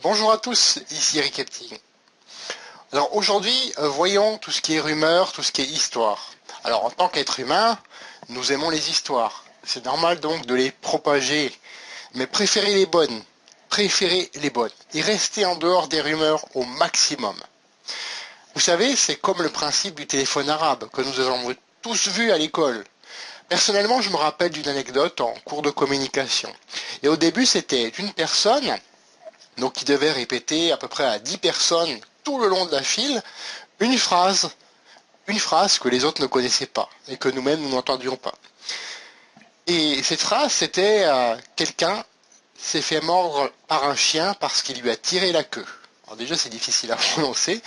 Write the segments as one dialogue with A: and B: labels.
A: Bonjour à tous, ici Eric Epting. Alors aujourd'hui, voyons tout ce qui est rumeur, tout ce qui est histoire. Alors en tant qu'être humain, nous aimons les histoires. C'est normal donc de les propager, mais préférez les bonnes. Préférez les bonnes. Et restez en dehors des rumeurs au maximum. Vous savez, c'est comme le principe du téléphone arabe que nous avons tous vu à l'école. Personnellement, je me rappelle d'une anecdote en cours de communication. Et au début, c'était une personne donc qui devait répéter à peu près à 10 personnes tout le long de la file une phrase que les autres ne connaissaient pas et que nous-mêmes nous n'entendions pas. Et cette phrase, c'était quelqu'un s'est fait mordre par un chien parce qu'il lui a tiré la queue. Alors déjà, c'est difficile à prononcer.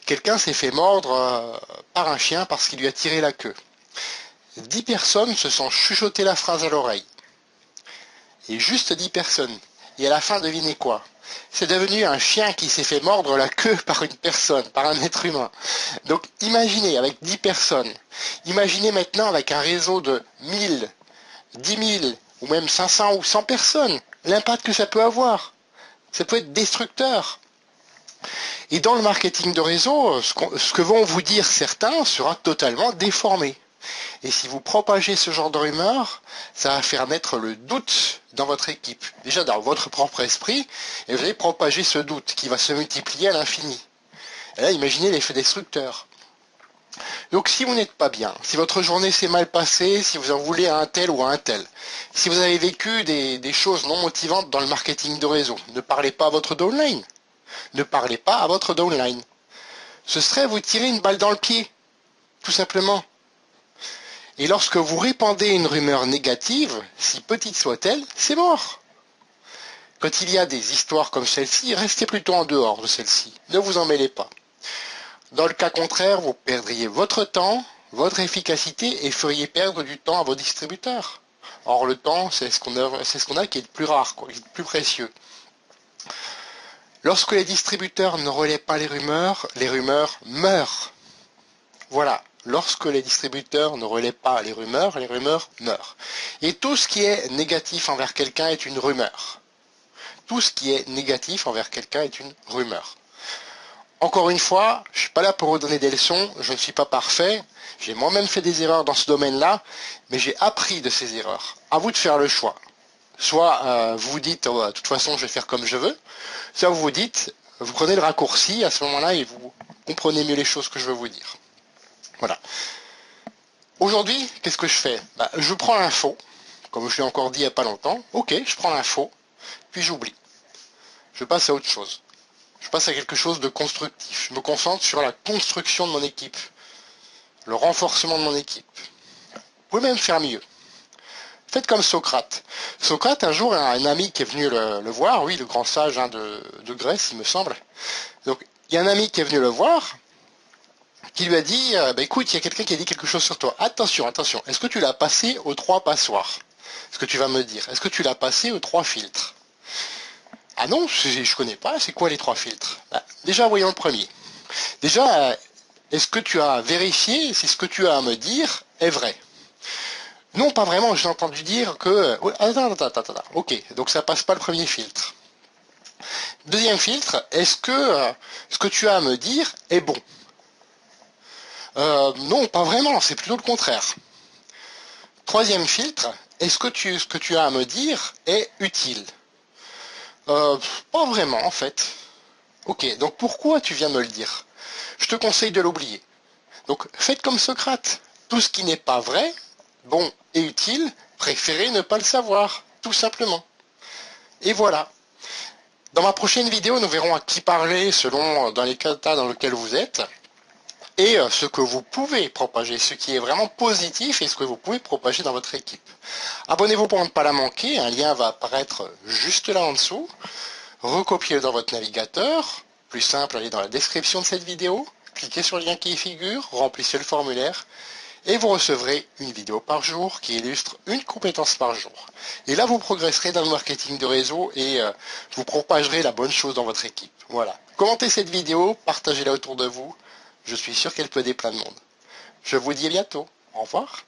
A: Quelqu'un s'est fait mordre par un chien parce qu'il lui a tiré la queue. 10 personnes se sont chuchotées la phrase à l'oreille. Et juste 10 personnes. Et à la fin, devinez quoi? C'est devenu un chien qui s'est fait mordre la queue par une personne, par un être humain. Donc imaginez avec 10 personnes. Imaginez maintenant avec un réseau de 1000, 10 000 ou même 500 ou 100 personnes. L'impact que ça peut avoir. Ça peut être destructeur. Et dans le marketing de réseau, ce que vont vous dire certains sera totalement déformé. Et si vous propagez ce genre de rumeurs, ça va faire naître le doute dans votre équipe. Déjà dans votre propre esprit, et vous allez propager ce doute qui va se multiplier à l'infini. Et là, imaginez l'effet destructeur. Donc si vous n'êtes pas bien, si votre journée s'est mal passée, si vous en voulez à un tel ou à un tel, si vous avez vécu des choses non motivantes dans le marketing de réseau, ne parlez pas à votre downline. Ne parlez pas à votre downline. Ce serait vous tirer une balle dans le pied, tout simplement. Et lorsque vous répandez une rumeur négative, si petite soit-elle, c'est mort. Quand il y a des histoires comme celle-ci, restez plutôt en dehors de celle-ci. Ne vous en mêlez pas. Dans le cas contraire, vous perdriez votre temps, votre efficacité et feriez perdre du temps à vos distributeurs. Or, le temps, c'est ce qu'on a qui est le plus rare, qui est le plus précieux. Lorsque les distributeurs ne relaient pas les rumeurs meurent. Voilà. Lorsque les distributeurs ne relaient pas les rumeurs meurent. Et tout ce qui est négatif envers quelqu'un est une rumeur. Tout ce qui est négatif envers quelqu'un est une rumeur. Encore une fois, je ne suis pas là pour vous donner des leçons, je ne suis pas parfait, j'ai moi-même fait des erreurs dans ce domaine-là, mais j'ai appris de ces erreurs. À vous de faire le choix. Soit vous vous dites, oh, de toute façon je vais faire comme je veux, soit vous vous dites, vous prenez le raccourci à ce moment-là et vous comprenez mieux les choses que je veux vous dire. Voilà. Aujourd'hui, qu'est-ce que je fais? Je prends l'info, comme je l'ai encore dit il n'y a pas longtemps. Ok, je prends l'info, puis j'oublie. Je passe à autre chose. Je passe à quelque chose de constructif. Je me concentre sur la construction de mon équipe, le renforcement de mon équipe. Vous pouvez même faire mieux. Faites comme Socrate. Socrate, un jour, a un ami qui est venu le voir, oui, le grand sage de Grèce, il me semble. Donc, il y a un ami qui est venu le voir, qui lui a dit, écoute, il y a quelqu'un qui a dit quelque chose sur toi. Attention, attention, est-ce que tu l'as passé aux 3 passoires? Ce que tu vas me dire. Est-ce que tu l'as passé aux 3 filtres? Ah non, je connais pas, c'est quoi les 3 filtres? Déjà, voyons le premier. Déjà, est-ce que tu as vérifié si ce que tu as à me dire est vrai? Non, pas vraiment, j'ai entendu dire que... Attends. Ok, donc ça passe pas le premier filtre. Deuxième filtre, est-ce que ce que tu as à me dire est bon? Non, pas vraiment, c'est plutôt le contraire. Troisième filtre, est-ce que ce que tu as à me dire est utile? Pas vraiment en fait. Ok, donc pourquoi tu viens me le dire? Je te conseille de l'oublier. Donc faites comme Socrate. Tout ce qui n'est pas vrai, bon et utile, préférez ne pas le savoir, tout simplement. Et voilà. Dans ma prochaine vidéo, nous verrons à qui parler selon dans les cas dans lesquels vous êtes. Et ce que vous pouvez propager, ce qui est vraiment positif et ce que vous pouvez propager dans votre équipe. Abonnez-vous pour ne pas la manquer, un lien va apparaître juste là en dessous. Recopiez-le dans votre navigateur, plus simple, allez dans la description de cette vidéo, cliquez sur le lien qui y figure, remplissez le formulaire, et vous recevrez une vidéo par jour qui illustre une compétence par jour. Et là, vous progresserez dans le marketing de réseau et vous propagerez la bonne chose dans votre équipe. Voilà. Commentez cette vidéo, partagez-la autour de vous. Je suis sûr qu'elle peut aider plein de monde. Je vous dis à bientôt. Au revoir.